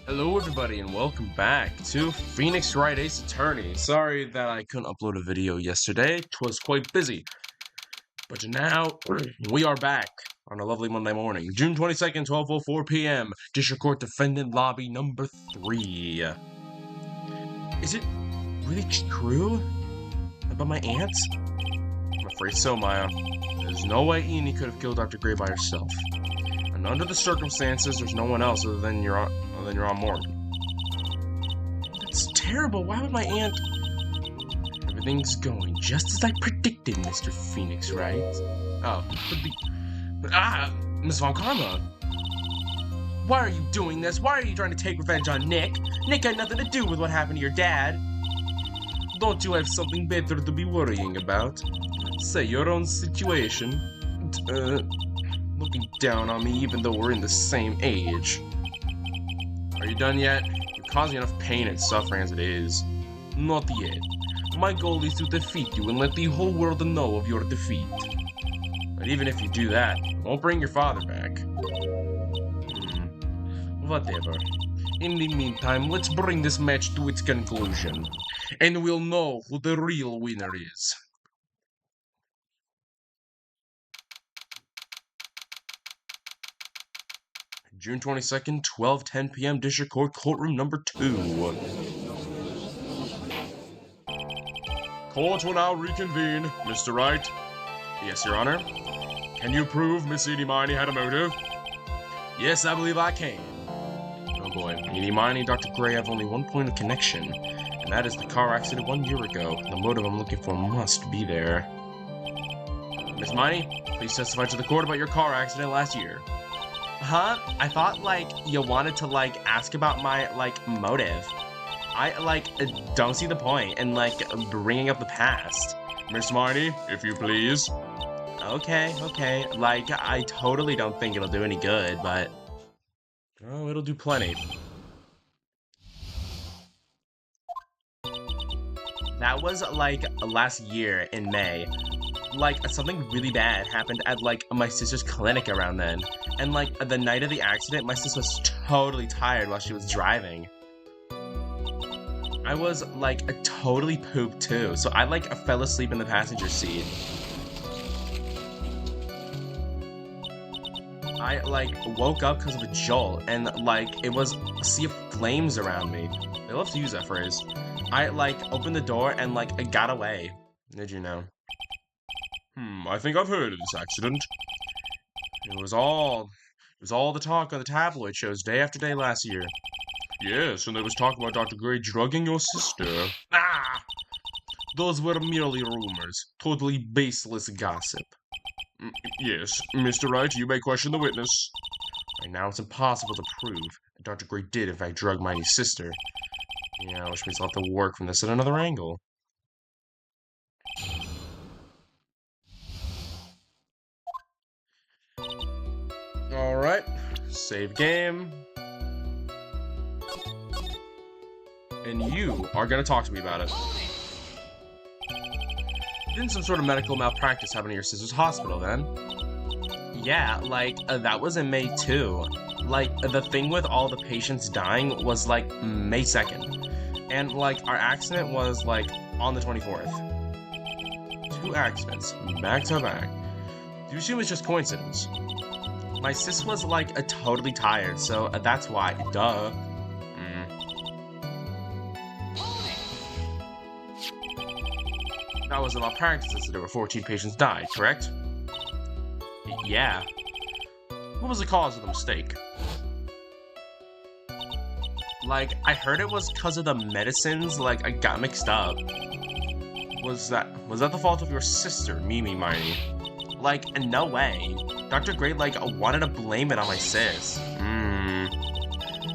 Hello everybody and welcome back to Phoenix Wright Ace Attorney. Sorry that I couldn't upload a video yesterday, 'twas quite busy. But now, we are back on a lovely Monday morning, June 22nd, 12:04 p.m. District Court Defendant Lobby number 3. Is it really true about my aunt? I'm afraid so, Maya. There's no way Eni could have killed Dr. Gray by herself. And under the circumstances, there's no one else other than your Aunt Morgan. It's terrible. Why would my aunt... Everything's going just as I predicted, Mr. Phoenix, right? Oh, Miss Von Karma. Why are you doing this? Why are you trying to take revenge on Nick? Nick had nothing to do with what happened to your dad. Don't you have something better to be worrying about? Say your own situation. Looking down on me even though we're in the same age. Are you done yet? You're causing enough pain and suffering as it is. Not yet. My goal is to defeat you and let the whole world know of your defeat. But even if you do that, it won't bring your father back. Whatever. In the meantime, let's bring this match to its conclusion. And we'll know who the real winner is. June 22nd, 12:10 p.m. District Court, courtroom number 2. Court will now reconvene. Mr. Wright? Yes, Your Honor. Can you prove Miss Edie Miney had a motive? Yes, I believe I can. Oh boy, Edie Miney and Dr. Gray have only one point of connection, and that is the car accident 1 year ago. The motive I'm looking for must be there. Miss Miney, please testify to the court about your car accident last year. Huh? I thought, you wanted to, ask about my, motive. I, don't see the point in, bringing up the past. Miss Miney, if you please. Okay. I totally don't think it'll do any good, but... Oh, it'll do plenty. That was, last year in May. Something really bad happened at, my sister's clinic around then. And, the night of the accident, my sister was totally tired while she was driving. I was, totally pooped, too. So I, fell asleep in the passenger seat. I, woke up because of a jolt. And, it was a sea of flames around me. They love to use that phrase. I, opened the door and, I got away. Did you know? I think I've heard of this accident. It was all the talk on the tabloid shows day after day last year. Yes, and there was talk about Dr. Gray drugging your sister. Ah! Those were merely rumors. Totally baseless gossip. Yes, Mr. Wright, you may question the witness. Right now it's impossible to prove that Dr. Gray did in fact drug Miney's sister. Yeah, which means I'll have to work from this at another angle. Alright, save game. And you are gonna talk to me about it. Didn't some sort of medical malpractice happen at your sister's hospital then? Yeah, that was in May too. The thing with all the patients dying was, May 2nd. And, our accident was, on the 24th. 2 accidents, back to back. Do you assume it's just coincidence? My sis was, totally tired, so that's why. Duh. That was a malpractice incident where 14 patients died, correct? Yeah. What was the cause of the mistake? I heard it was because of the medicines, I got mixed up. Was that the fault of your sister, Mimi Miney? No way. Dr. Gray, wanted to blame it on my sis.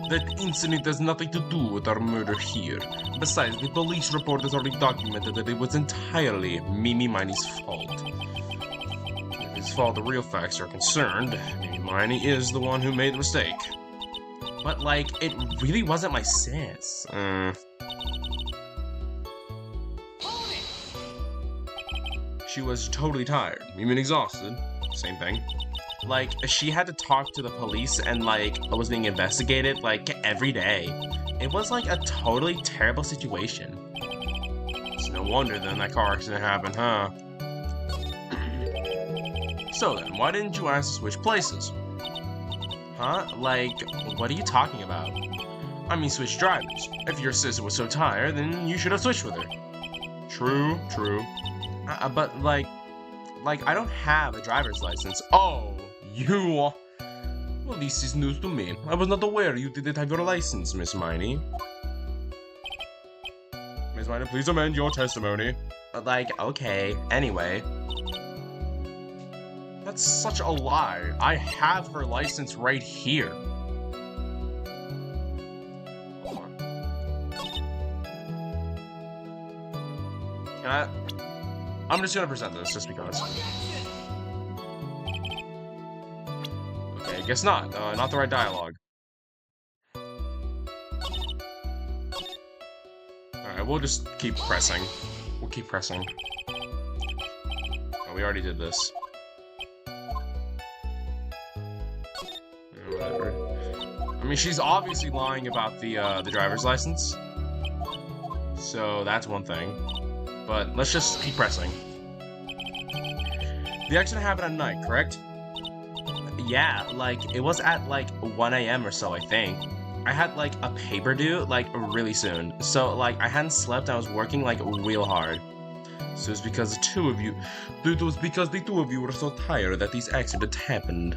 That incident has nothing to do with our murder here. Besides, the police report has already documented that it was entirely Mimi Miney's fault. As far as the real facts are concerned, Mimi Miney is the one who made the mistake. But, it really wasn't my sis. She was totally tired. You mean exhausted? Same thing. Like, she had to talk to the police and, like, was being investigated, like, every day. It was, like, a totally terrible situation. It's no wonder then that car accident happened, huh? So then, why didn't you ask to switch places? Huh? Like, what are you talking about? I mean, switch drivers. If your sister was so tired, then you should have switched with her. True, true. But, like, I don't have a driver's license. Oh, you... Well, this is news to me. I was not aware you didn't have your license, Miss Miney. Miss Miney, please amend your testimony. Like, okay, anyway. That's such a lie. I have her license right here. Hold on. I'm just gonna present this, just because. Okay, guess not. Not the right dialogue. Alright, we'll just keep pressing. We'll keep pressing. Oh, we already did this. Whatever. I mean, she's obviously lying about the driver's license. So that's one thing. But let's just keep pressing. The accident happened at night, correct? Yeah, like, it was at, like, 1 a.m. or so, I think. I had, like, a paper due, like, really soon. So, like, I hadn't slept, I was working, like, real hard. So it's because the two of you... It was because the two of you were so tired that these accidents happened.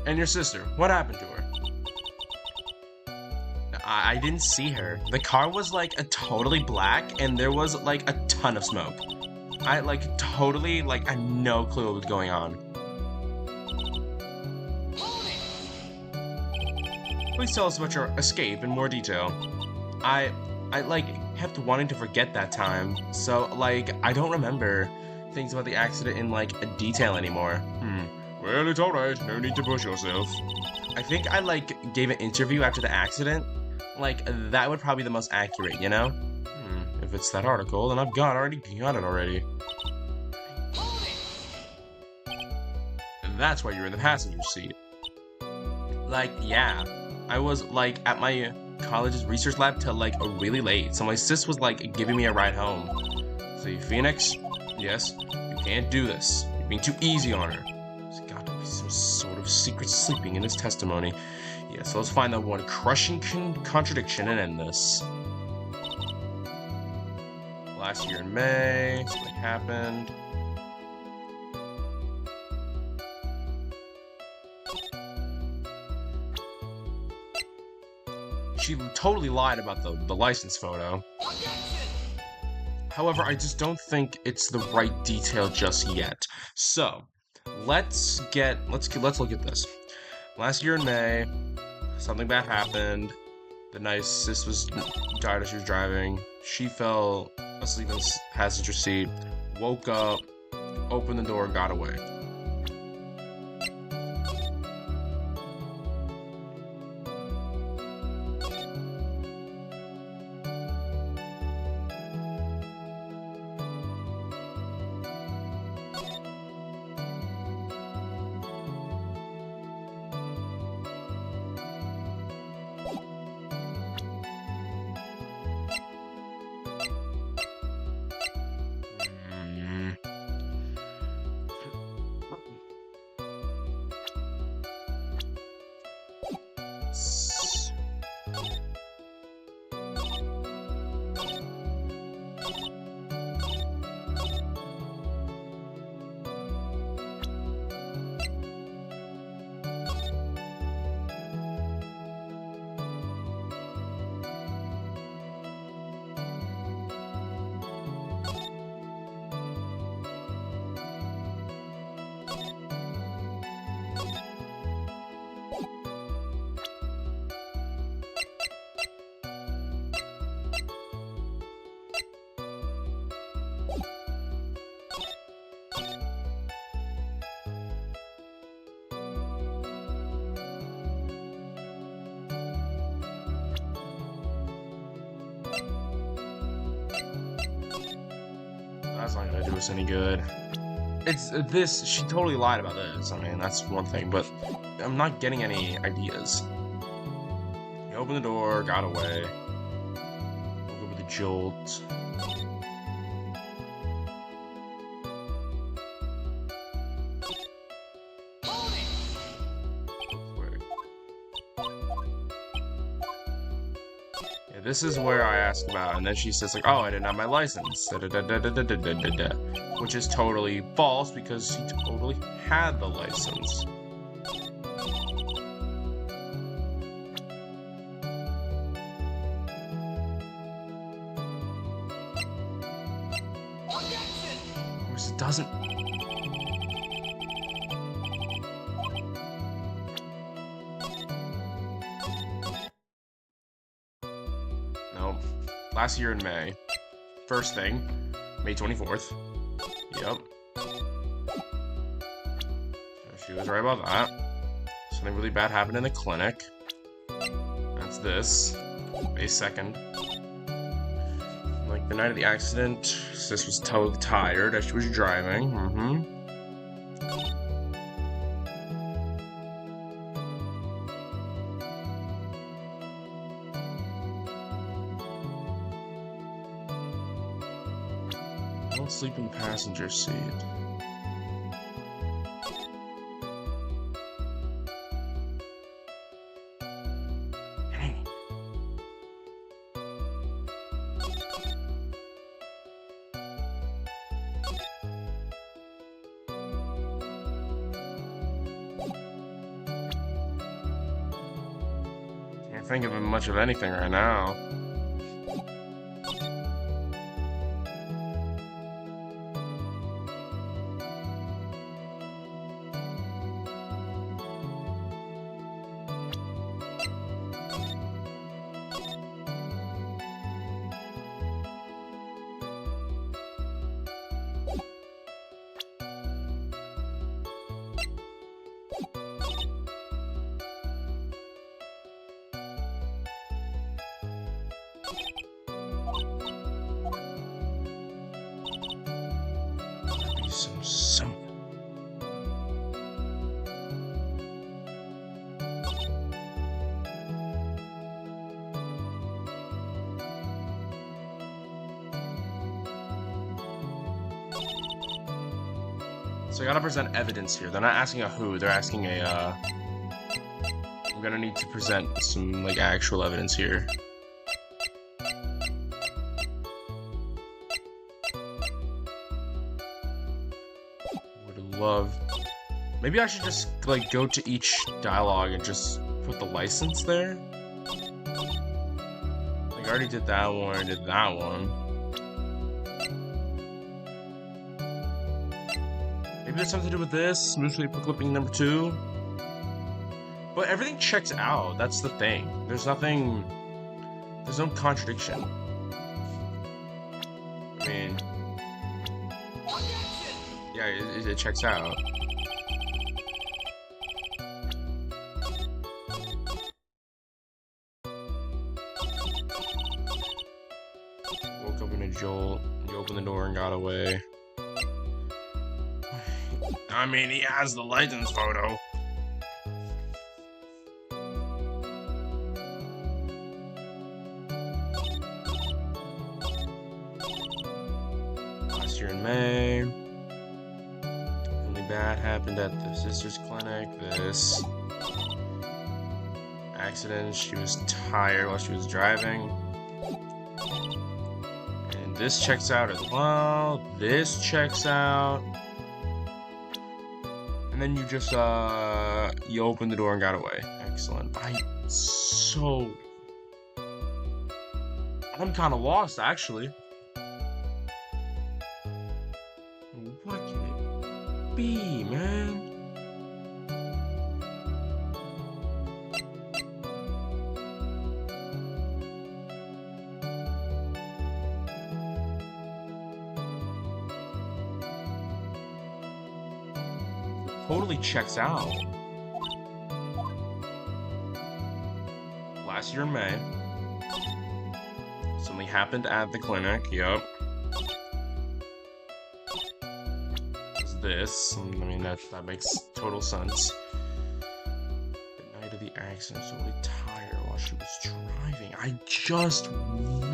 And your sister, what happened to her? I didn't see her. The car was, like, totally black, and there was, like, a ton of smoke. I, like, totally, like, I had no clue what was going on. Please tell us about your escape in more detail. I like, kept wanting to forget that time, so, like, I don't remember things about the accident in, like, detail anymore. Well, it's alright. No need to push yourself. I think I, like, gave an interview after the accident. Like, that would probably be the most accurate, you know? If it's that article, then I've already got it already. And that's why you're in the passenger seat. Like, yeah. I was, like, at my college's research lab till, like, really late. So my sis was, like, giving me a ride home. See, Phoenix? Yes? You can't do this. You're being too easy on her. There's got to be some sort of secret sleeping in his testimony. Yeah, so let's find that one crushing contradiction and end this. Last year in May, something happened. She totally lied about the license photo. However, I just don't think it's the right detail just yet. So, let's look at this. Last year in May, something bad happened. The night sis died as she was driving. She fell asleep in the passenger seat, woke up, opened the door, got away. That's not gonna do us any good. It's this. She totally lied about this. I mean, that's one thing, but I'm not getting any ideas. He opened the door, got away. Woke up with a jolt. Yeah, this is where I asked about, and then she says like, "Oh, I didn't have my license," which is totally false because she totally had the license. Of course, it doesn't. Nope. Last year in May. First thing, May 24th. Yep. So she was right about that. Something really bad happened in the clinic. That's this. May 2nd. Like the night of the accident, sis was totally tired as she was driving. Don't sleep in the passenger seat. Dang. Can't think of much of anything right now. Some. So I gotta present evidence here. They're not asking a who, they're asking a, I'm gonna need to present some, like, actual evidence here. Would love... Maybe I should just, like, go to each dialogue and just put the license there? Like, I already did that one, I did that one. Maybe there's something to do with this, smooth paper clipping number 2. But everything checks out, that's the thing. There's nothing... There's no contradiction. I mean... Yeah, it checks out. Woke up in a jolt, you opened the door and got away. I mean, he has the license photo. Last year in May. Something bad happened at the sister's clinic. This accident, she was tired while she was driving. And this checks out as well. This checks out. And then you just, you opened the door and got away. Excellent. I'm kind of lost, actually. What can it be, man? Totally checks out. Last year in May. Something happened at the clinic, yep. this. I mean, that makes total sense. The night of the accident, so really tired while she was driving. I just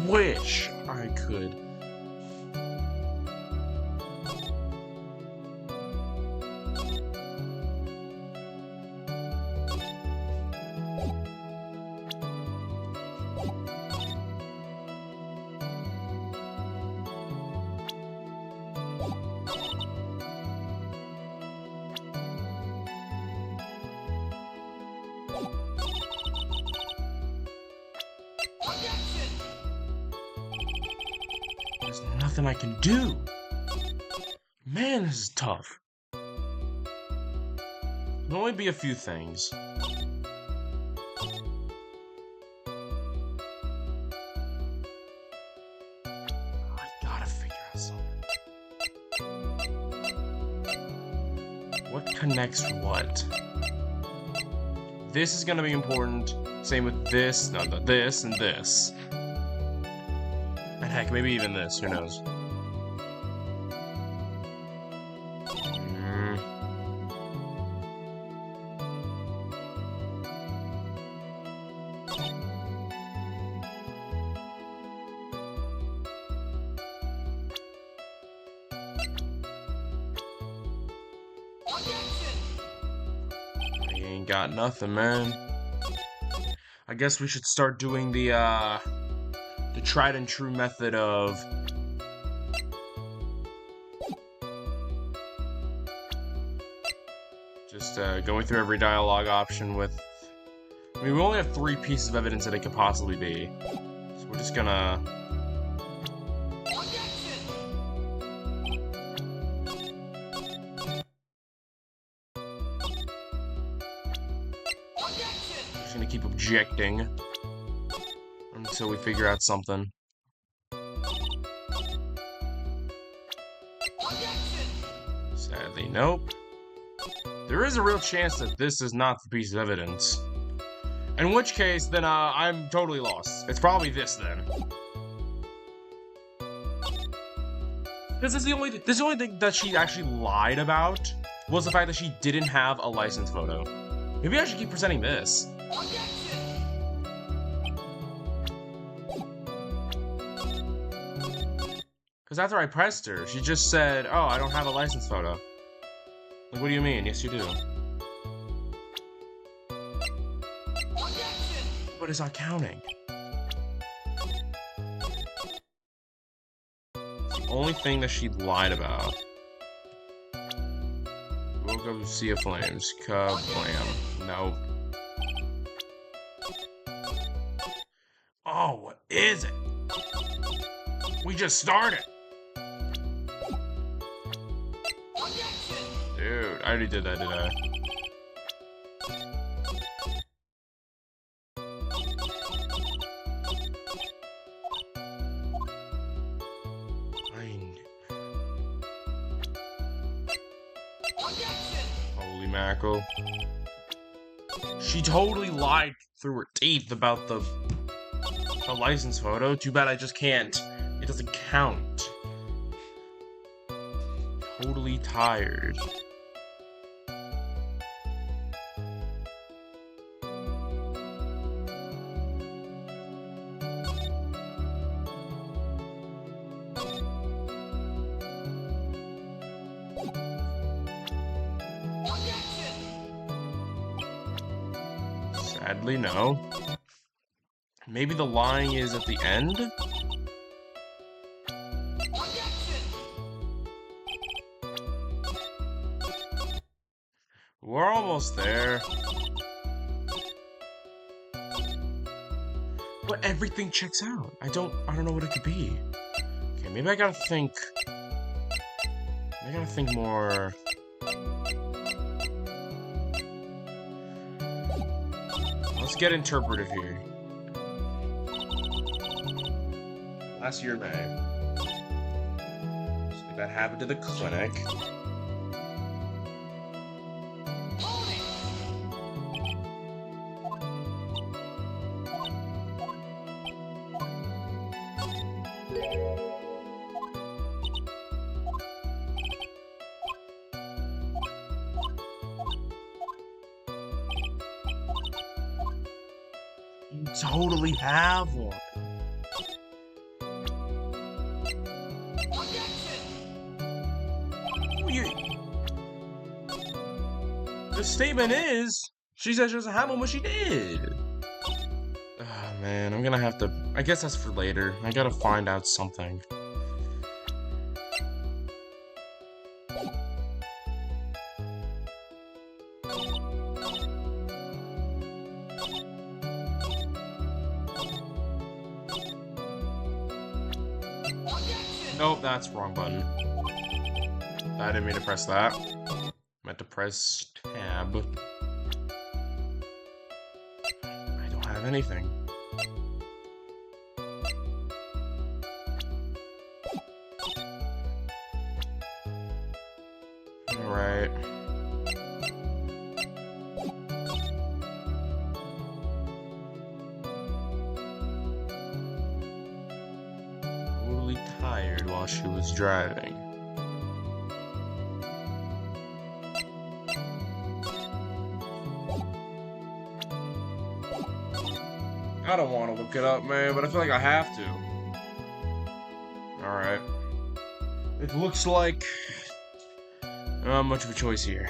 wish I could. There's nothing I can do. Man, this is tough. There'll only be a few things. I gotta figure out something. What connects what? This is gonna be important. Same with this, no, this and this. And heck, maybe even this, who knows? I ain't got nothing, man. I guess we should start doing the tried and true method of just going through every dialogue option with. I mean, we only have 3 pieces of evidence that it could possibly be, so we're just gonna. We're just gonna keep objecting until we figure out something. Sadly, nope. There is a real chance that this is not the piece of evidence. In which case, then I'm totally lost. It's probably this then. This is the only thing that she actually lied about was the fact that she didn't have a license photo. Maybe I should keep presenting this. Because after I pressed her, she just said, "Oh, I don't have a license photo." Like, what do you mean? Yes, you do. But it's not counting. It's the only thing that she lied about. Woke up to sea of flames. Kablam. No. Oh, what is it? We just started. Dude, I already did that, did I? Holy mackerel. She totally lied through her teeth about the license photo. Too bad I just can't. It doesn't count. Totally tired. Sadly, no. Maybe the lying is at the end? We're almost there. But everything checks out. I don't know what it could be. Okay, maybe I gotta think more. Let's get interpretive here. Last year, May. Something that happened to the clinic. totally have one. The statement is, she said she doesn't have one, but she did. Oh, man, I'm gonna have to... I guess that's for later. I gotta find out something. Nope, that's wrong button. I didn't mean to press that. I meant to press tab. I don't have anything. Alright. Totally tired while she was driving. I don't want to look it up, man, but I feel like I have to. Alright. It looks like... not much of a choice here.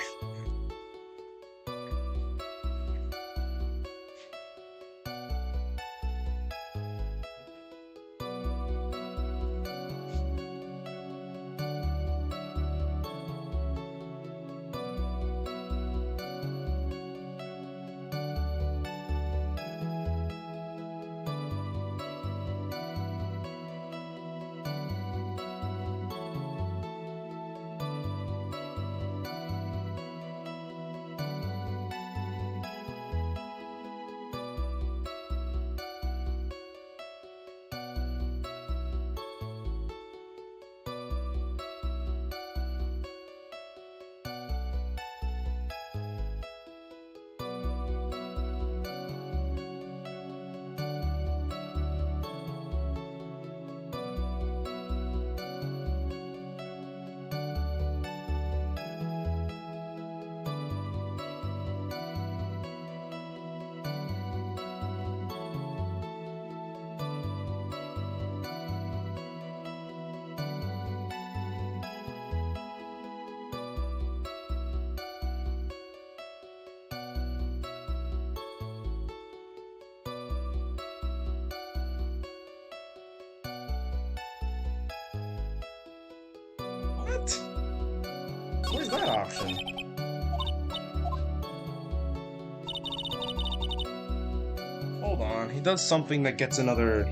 What? Where's that option? Hold on, he does something that gets another...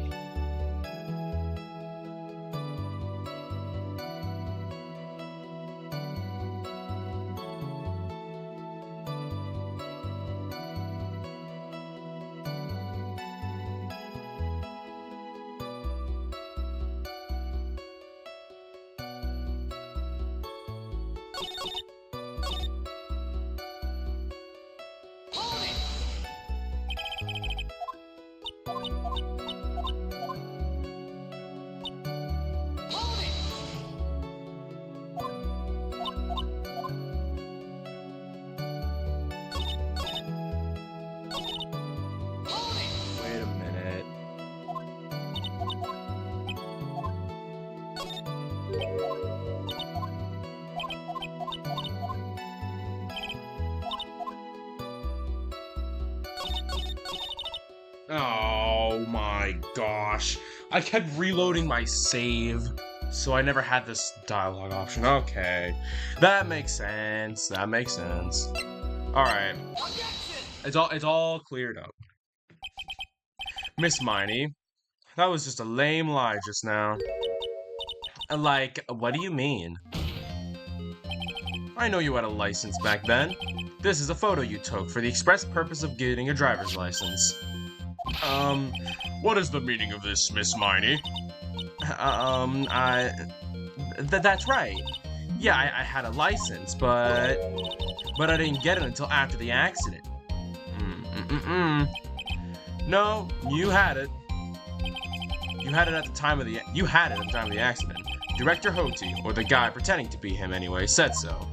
Wait a minute. Oh my gosh. I kept reloading my save, so I never had this dialogue option. Okay. That makes sense. That makes sense. Alright. It's all cleared up. Miss Miney, that was just a lame lie just now. Like, what do you mean? I know you had a license back then. This is a photo you took for the express purpose of getting a driver's license. What is the meaning of this, Miss Miney? That's right. Yeah, I had a license, but I didn't get it until after the accident. No, you had it. You had it at the time of the accident. Director Hoti, or the guy pretending to be him anyway, said so.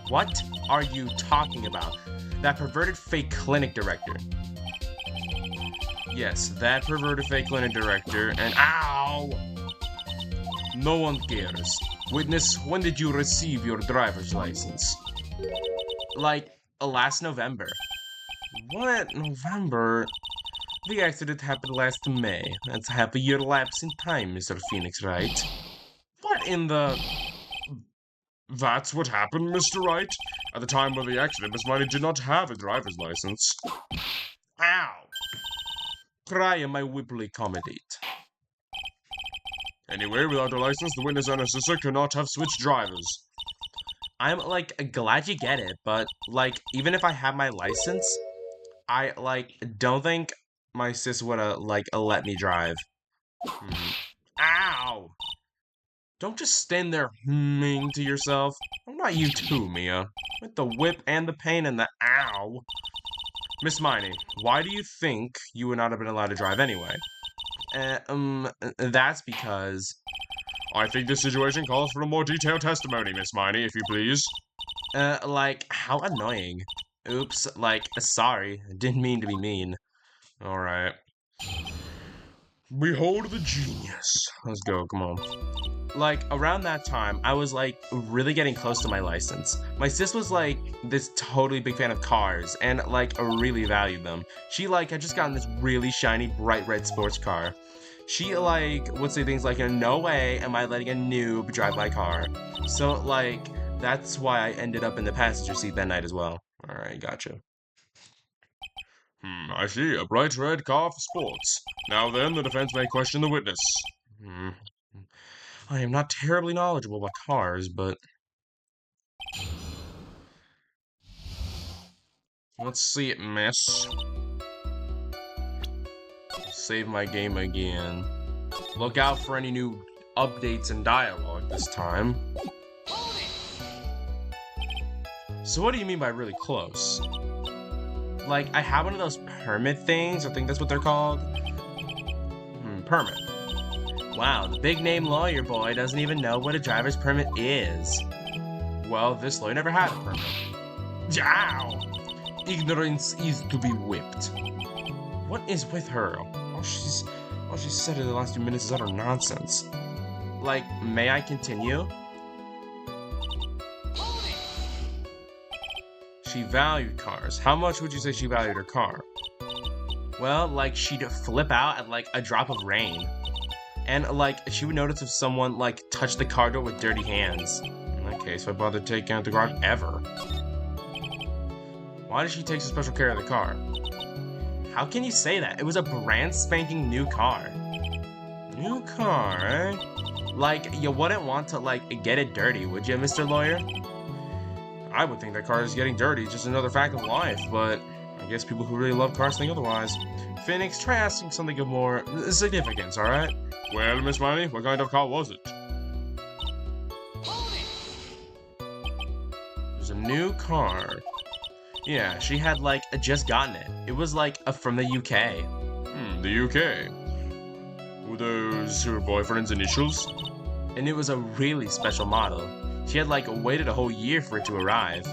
What are you talking about? That perverted fake clinic director. Yes, that perverted fake clinic director, and ow! No one cares. Witness, when did you receive your driver's license? Like, last November. What? November? The accident happened last May. That's half a year lapse in time, Mr. Phoenix, right? What in the... That's what happened, Mr. Wright. At the time of the accident, Miss Miney did not have a driver's license. Ow! Try and my whiply accommodate. Anyway, without a license, the witness and her sister cannot have switched drivers. I'm, like, glad you get it, but, like, even if I had my license, I, like, don't think my sis would've, like, let me drive. Ow! Don't just stand there humming to yourself. I'm not you too, Mia. With the whip and the pain and the ow. Miss Miney, why do you think you would not have been allowed to drive anyway? That's because... I think this situation calls for a more detailed testimony, Miss Miney, if you please. Like, how annoying. Oops, like, sorry. Didn't mean to be mean. Alright. Behold the genius. Let's go, come on. Like, around that time, I was, like, really getting close to my license. My sis was, like, this totally big fan of cars, and, like, really valued them. She, like, had just gotten this really shiny, bright red sports car. She, like, would say things like, no way am I letting a noob drive my car. So, like, that's why I ended up in the passenger seat that night as well. Alright, gotcha. I see. A bright red car for sports. Now then, the defense may question the witness. I am not terribly knowledgeable about cars, but... Let's see it, miss. Save my game again. Look out for any new updates and dialogue this time. So what do you mean by really close? Like, I have one of those permit things, I think that's what they're called. Permit. Wow, the big name lawyer boy doesn't even know what a driver's permit is. Well, this lawyer never had a permit. Ow! Ignorance is to be whipped. What is with her? All she said in the last few minutes is utter nonsense. Like, may I continue? She valued cars. How much would you say she valued her car? Well, like, she'd flip out at, like, a drop of rain. And, like, she would notice if someone, like, touched the car door with dirty hands. In that case, why bother taking out the garage ever? Why did she take so special care of the car? How can you say that? It was a brand spanking new car. New car, eh? Like, you wouldn't want to, like, get it dirty, would you, Mr. Lawyer? I would think that car is getting dirty, just another fact of life, but I guess people who really love cars think otherwise. Phoenix, try asking something of more significance, alright? Well, Miss Miney, what kind of car was it? It was a new car. Yeah, she had, like, just gotten it. It was, like, from the UK. The UK. Were those her boyfriend's initials? And it was a really special model. She had, like, waited a whole year for it to arrive.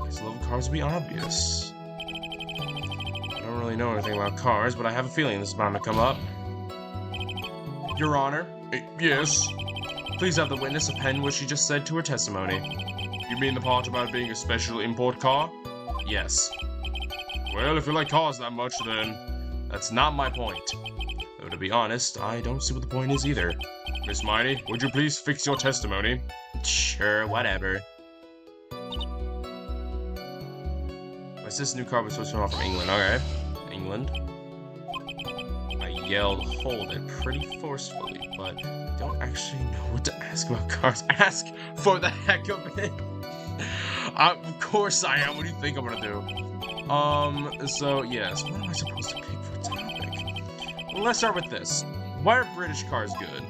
His love of cars would be obvious. I don't really know anything about cars, but I have a feeling this is bound to come up. Your Honor? Yes? Please have the witness append what she just said to her testimony. You mean the part about being a special import car? Yes. Well, if you like cars that much, then... That's not my point. Though, to be honest, I don't see what the point is either. Miss Miney, would you please fix your testimony? Sure, whatever. What's this new car was supposed to come off from England? Okay. England. I yelled, hold it, pretty forcefully, but I don't actually know what to ask about cars. Ask for the heck of it. Of course I am. What do you think I'm gonna do? So, yes. What am I supposed to pick for a topic? Well, let's start with this. Why are British cars good?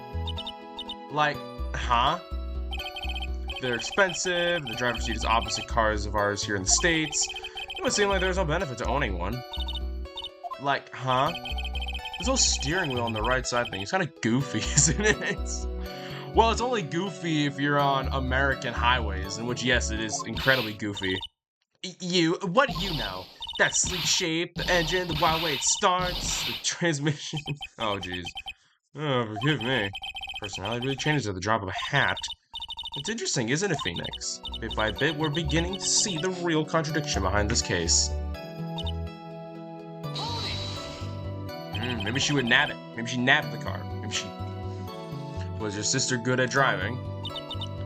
Like, huh? They're expensive, the driver's seat is opposite cars of ours here in the States. It would seem like there's no benefit to owning one. Like, huh? This whole steering wheel on the right side thing is kind of goofy, isn't it? Well, it's only goofy if you're on American highways, in which, yes, it is incredibly goofy. What do you know? That sleek shape, the engine, the wild way it starts, the transmission. Oh, jeez. Oh, forgive me. Personality really changes at the drop of a hat. It's interesting, isn't it, Phoenix? Bit by bit, we're beginning to see the real contradiction behind this case. Maybe she would nab it. Maybe she nabbed the car. Maybe she... Was your sister good at driving?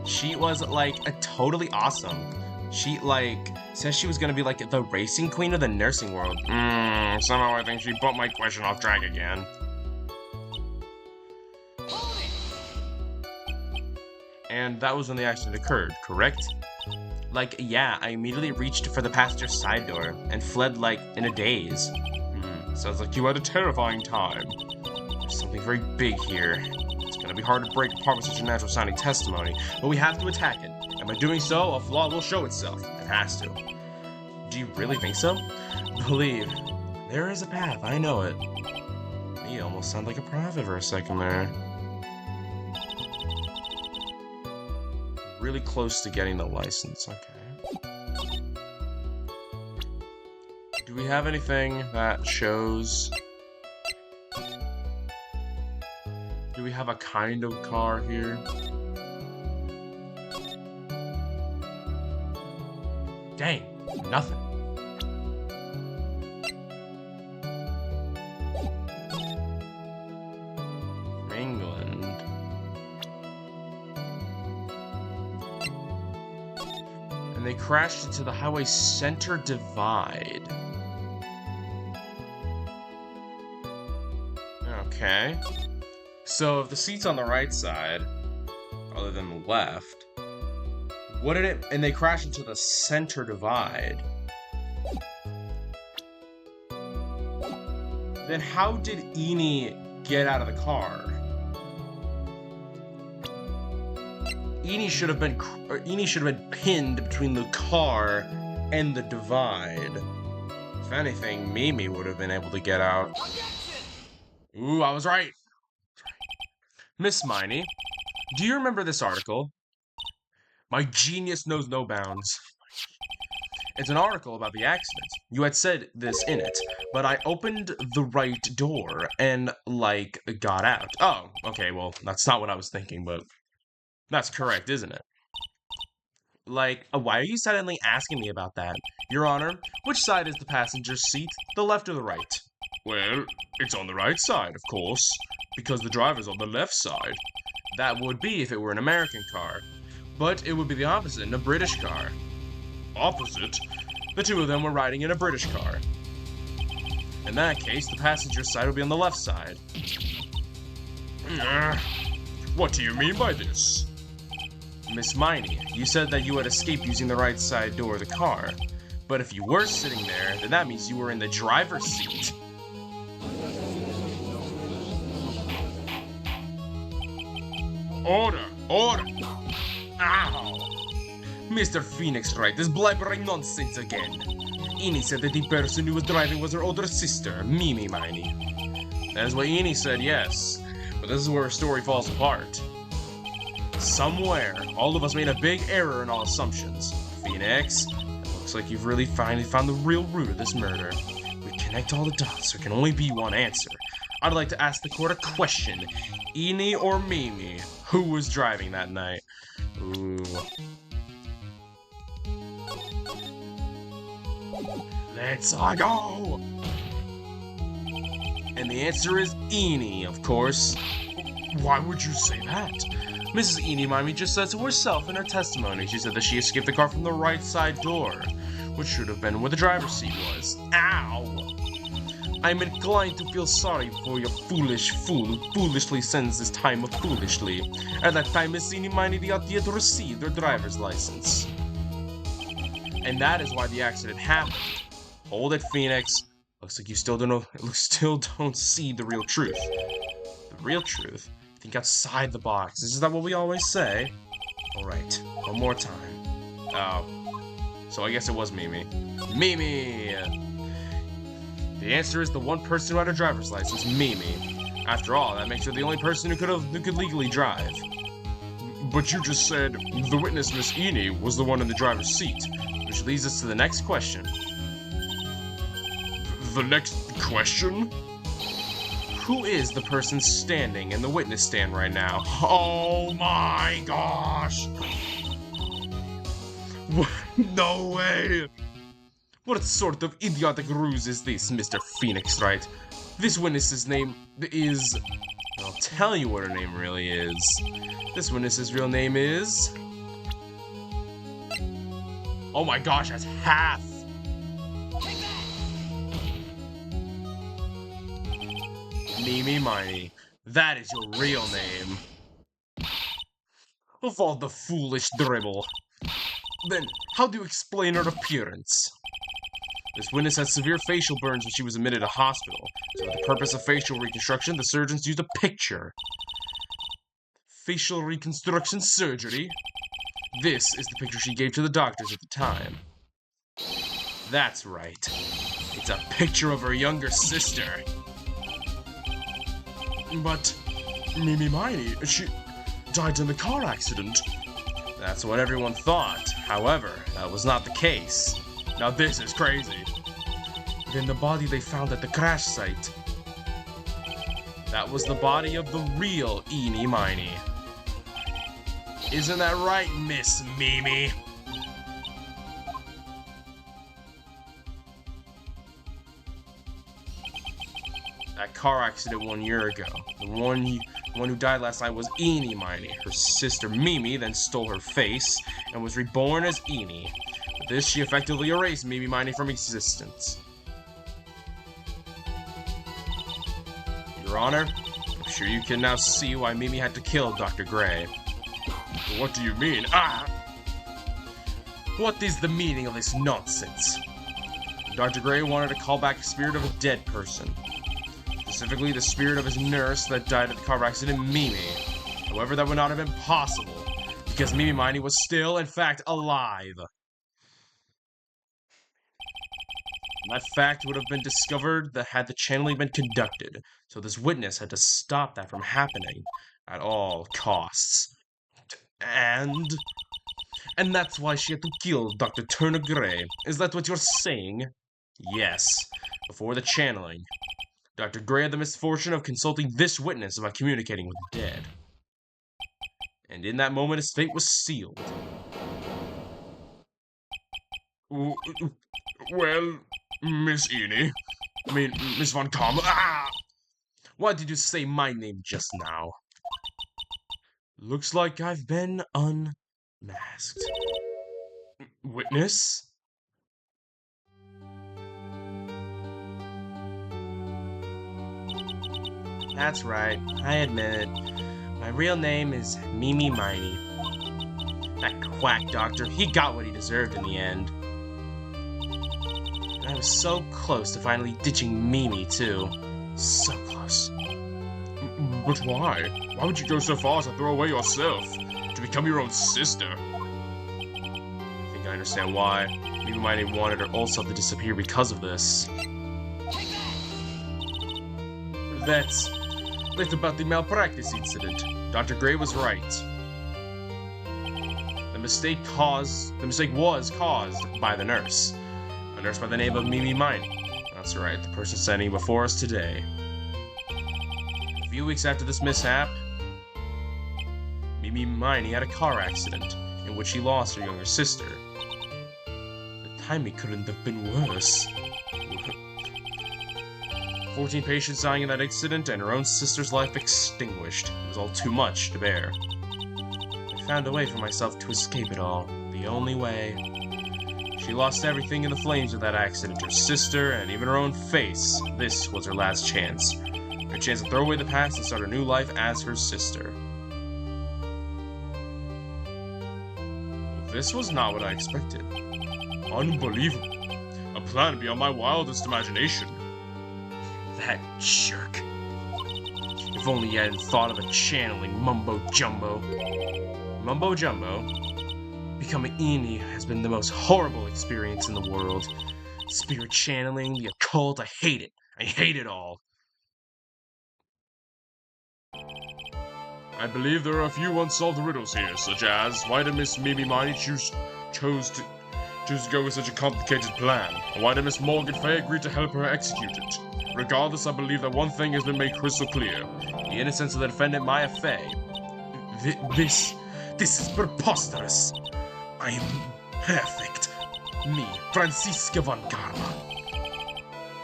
She was, like, totally awesome. She, like, says she was gonna be, like, the racing queen of the nursing world. Somehow I think she put my question off track again. And that was when the accident occurred, correct? Like, yeah, I immediately reached for the passenger side door and fled, like, in a daze. Sounds like you had a terrifying time. There's something very big here. It's gonna be hard to break apart with such a natural-sounding testimony, but we have to attack it. And by doing so, a flaw will show itself. It has to. Do you really think so? Believe. There is a path, I know it. Me almost sounded like a prophet for a second there. Really close to getting the license, okay. Do we have anything that shows... Do we have a kind of car here? Dang, nothing. England. And they crashed into the highway center divide. Okay. So if the seat's on the right side, other than the left, what did it... And they crashed into the center divide. Then how did Eni get out of the car? Eni should have been pinned between the car and the divide. If anything, Mimi would have been able to get out. Ooh, I was right. Miss Miney, do you remember this article? My genius knows no bounds. It's an article about the accident. You had said this in it, but I opened the right door and, like, got out. Oh, okay, well, that's not what I was thinking, but that's correct, isn't it? Like, why are you suddenly asking me about that? Your Honor, which side is the passenger seat, the left or the right? Well, it's on the right side, of course, because the driver's on the left side. That would be if it were an American car, but it would be the opposite in a British car. Opposite? The two of them were riding in a British car. In that case, the passenger side would be on the left side. What do you mean by this? Miss Miney, you said that you had escaped using the right side door of the car. But if you were sitting there, then that means you were in the driver's seat. Order! Order! Ow! Mr. Phoenix Wright is blabbering nonsense again. Eni said that the person who was driving was her older sister, Mimi Miney. That is what Eni said, yes. But this is where her story falls apart. Somewhere, all of us made a big error in our assumptions. Phoenix, it looks like you've really finally found the real root of this murder. We connect all the dots, there can only be one answer. I'd like to ask the court a question. Eni or Mimi? Who was driving that night? Ooh. Let's go! And the answer is Eni, of course. Why would you say that? Mrs. Eni Miney just said so herself in her testimony. She said that she escaped the car from the right side door, which should have been where the driver's seat was. Ow! I'm inclined to feel sorry for your foolish fool who foolishly sends this time of foolishly. At that time, Miss Eni Miney had yet received her driver's license. And that is why the accident happened. Hold it, Phoenix. Looks like you still don't know. Still don't see the real truth. The real truth? Think outside the box. Isn't that what we always say? Alright, one more time. Oh. So I guess it was Mimi. Mimi! The answer is the one person who had a driver's license, Mimi. After all, that makes her the only person who could legally drive. But you just said the witness, Miss Eni, was the one in the driver's seat, which leads us to the next question. The next question? Who is the person standing in the witness stand right now? Oh my gosh! No way! What sort of idiotic ruse is this, Mr. Phoenix Wright? This witness's name is... I'll tell you what her name really is. This witness's real name is... Oh my gosh, that's half! Mimi Miney. That is your real name. Of all the foolish dribble. Then, how do you explain her appearance? This witness had severe facial burns when she was admitted to hospital. So for the purpose of facial reconstruction, the surgeons used a picture. Facial reconstruction surgery? This is the picture she gave to the doctors at the time. That's right. It's a picture of her younger sister. But Mimi Miney, she died in the car accident. That's what everyone thought. However, that was not the case. Now this is crazy. Then the body they found at the crash site. That was the body of the real Eenie Miney. Isn't that right, Miss Mimi? That car accident 1 year ago. The one who died last night was Eenie Miney. Her sister Mimi then stole her face and was reborn as Eenie. With this, she effectively erased Mimi Miney from existence. Your Honor, I'm sure you can now see why Mimi had to kill Dr. Gray. What do you mean? Ah! What is the meaning of this nonsense? Dr. Gray wanted to call back the spirit of a dead person. Specifically, the spirit of his nurse that died at the car accident, Mimi. However, that would not have been possible, because Mimi Miney was still, in fact, alive. That fact would have been discovered that had the channeling been conducted, so this witness had to stop that from happening at all costs. And that's why she had to kill Dr. Turner Gray. Is that what you're saying? Yes, before the channeling. Dr. Gray had the misfortune of consulting this witness about communicating with the dead. And in that moment, his fate was sealed. Well, Miss Eenie. Miss Von Kamm. Ah! Why did you say my name just now? Looks like I've been unmasked. Witness? That's right, I admit it. My real name is Mimi Miney. That quack doctor, he got what he deserved in the end. And I was so close to finally ditching Mimi, too. So close. But why? Why would you go so far as to throw away yourself? To become your own sister? I think I understand why. Mimi Miney wanted her also to disappear because of this. That's about the malpractice incident. Dr. Gray was right. The mistake was caused by the nurse. A nurse by the name of Mimi Miney. That's right, the person standing before us today. A few weeks after this mishap, Mimi Miney had a car accident in which she lost her younger sister. The timing couldn't have been worse. 14 patients dying in that accident and her own sister's life extinguished. It was all too much to bear. I found a way for myself to escape it all. The only way. She lost everything in the flames of that accident. Her sister, and even her own face. This was her last chance. Her chance to throw away the past and start a new life as her sister. This was not what I expected. Unbelievable. A plan beyond my wildest imagination. That jerk. If only he hadn't thought of a channeling mumbo-jumbo. Mumbo-jumbo? Becoming Eenie has been the most horrible experience in the world. Spirit channeling, the occult, I hate it. I hate it all. I believe there are a few unsolved riddles here, such as why did Miss Mimi Miney choose to choose to go with such a complicated plan, and why did Miss Morgan Fay agree to help her execute it? Regardless, I believe that one thing has been made crystal clear. The innocence of the defendant Maya Fay. This is preposterous. I am perfect. Me, Franziska von Karma.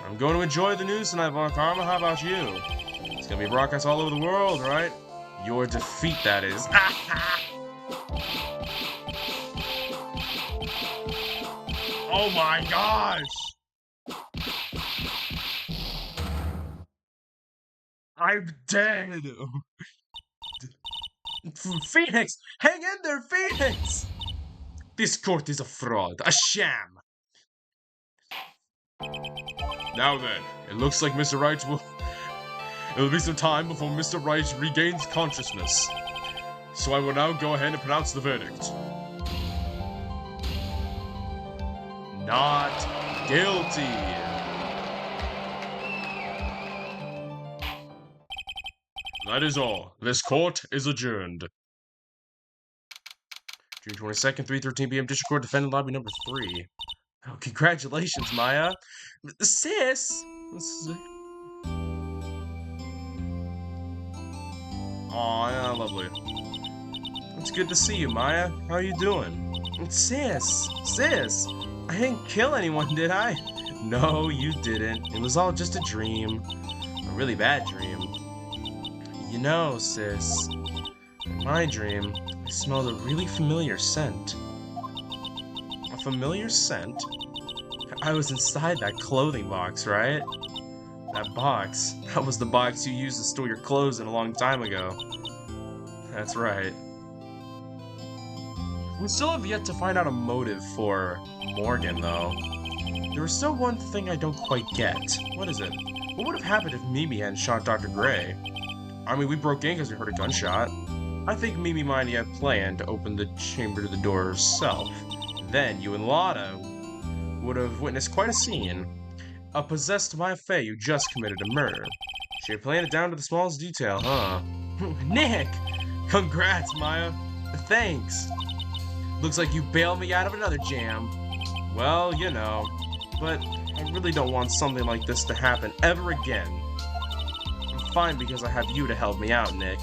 I'm going to enjoy the news tonight, Von Karma. How about you? It's gonna be broadcast all over the world, right? Your defeat, that is. Oh my gosh! I'm dead! Phoenix! Hang in there, Phoenix! This court is a fraud, a sham. Now then, it looks like Mr. Wright will... It'll be some time before Mr. Wright regains consciousness. So I will now go ahead and pronounce the verdict. Not guilty. That is all. This court is adjourned. June 22nd, 3:13 p.m. District Court, Defendant Lobby number 3. Oh, congratulations, Maya. Sis! Aw, yeah, lovely. It's good to see you, Maya. How are you doing? Sis! I didn't kill anyone, did I? No, you didn't. It was all just a dream. A really bad dream. You know, sis, in my dream, I smelled a really familiar scent. A familiar scent? I was inside that clothing box, right? That box. That was the box you used to store your clothes in a long time ago. That's right. We still have yet to find out a motive for Morgan, though. There is still one thing I don't quite get. What is it? What would have happened if Mimi hadn't shot Dr. Gray? I mean, we broke in because we heard a gunshot. I think Mimi Miney had planned to open the chamber to the door herself. Then you and Lotta would have witnessed quite a scene. A possessed Maya Fey who just committed a murder. She had planned it down to the smallest detail, huh? Nick! Congrats, Maya! Thanks! Looks like you bailed me out of another jam. Well, you know, but I really don't want something like this to happen ever again. I'm fine because I have you to help me out, Nick.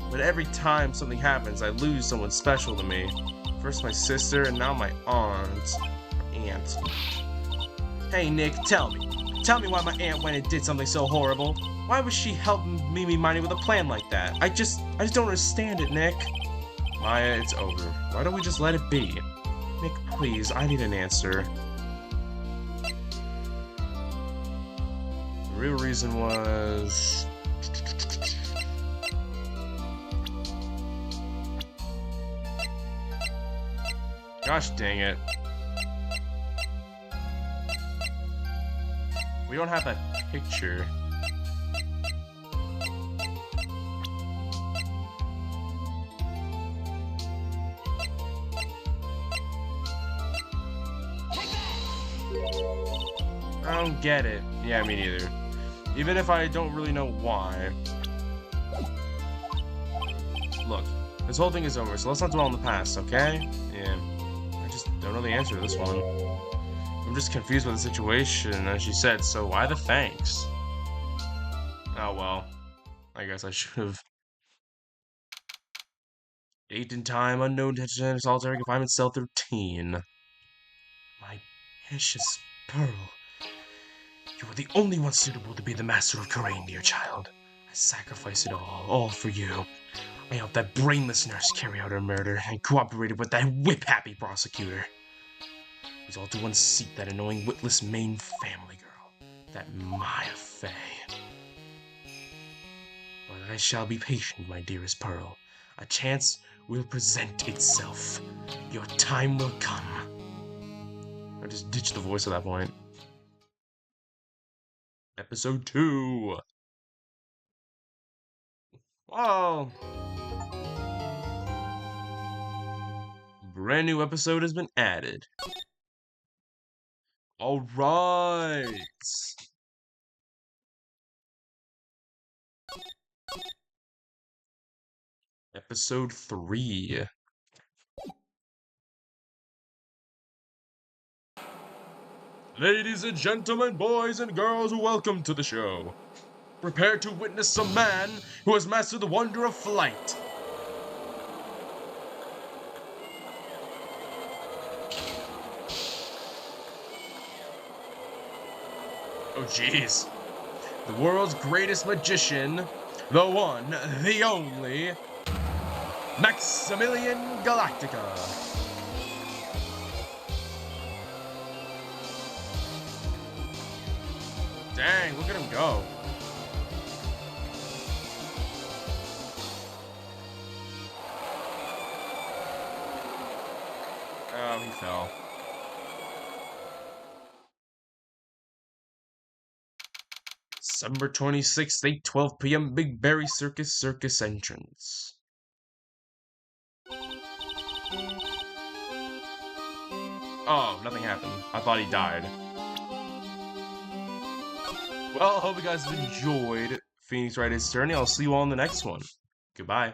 But every time something happens, I lose someone special to me. First my sister, and now my aunt. Hey, Nick, tell me. Tell me why my aunt went and did something so horrible. Why was she helping Mimi Miney with a plan like that? I just don't understand it, Nick. Maya, it's over. Why don't we just let it be? Nick, please, I need an answer. The real reason was... Gosh dang it. We don't have that picture. I don't get it. Yeah, me neither. Even if I don't really know why. Look, this whole thing is over, so let's not dwell on the past, okay? Yeah. I just don't know the answer to this one. I'm just confused by the situation, as she said, so why the thanks? Oh well. I guess I should have. Date and time, unknown detention, solitary confinement, cell 13. My precious Pearl. You are the only one suitable to be the master of Karain, dear child. I sacrifice it all for you. I helped that brainless nurse carry out her murder and cooperated with that whip-happy prosecutor. It was all to unseat that annoying witless Maine family girl, that Maya Fey. But I shall be patient, my dearest Pearl. A chance will present itself. Your time will come. I just ditched the voice at that point. Episode 2. Oh. Brand new episode has been added. All right. Episode 3. Ladies and gentlemen, boys and girls, welcome to the show. Prepare to witness a man who has mastered the wonder of flight. Oh jeez. The world's greatest magician, the one, the only, Maximilian Galactica. Dang, look at him go. Oh, he fell. December 26th, 8:12 p.m. Big Berry Circus entrance. Oh, nothing happened. I thought he died. Well, I hope you guys have enjoyed Phoenix Wright Journey. I'll see you all in the next one. Goodbye.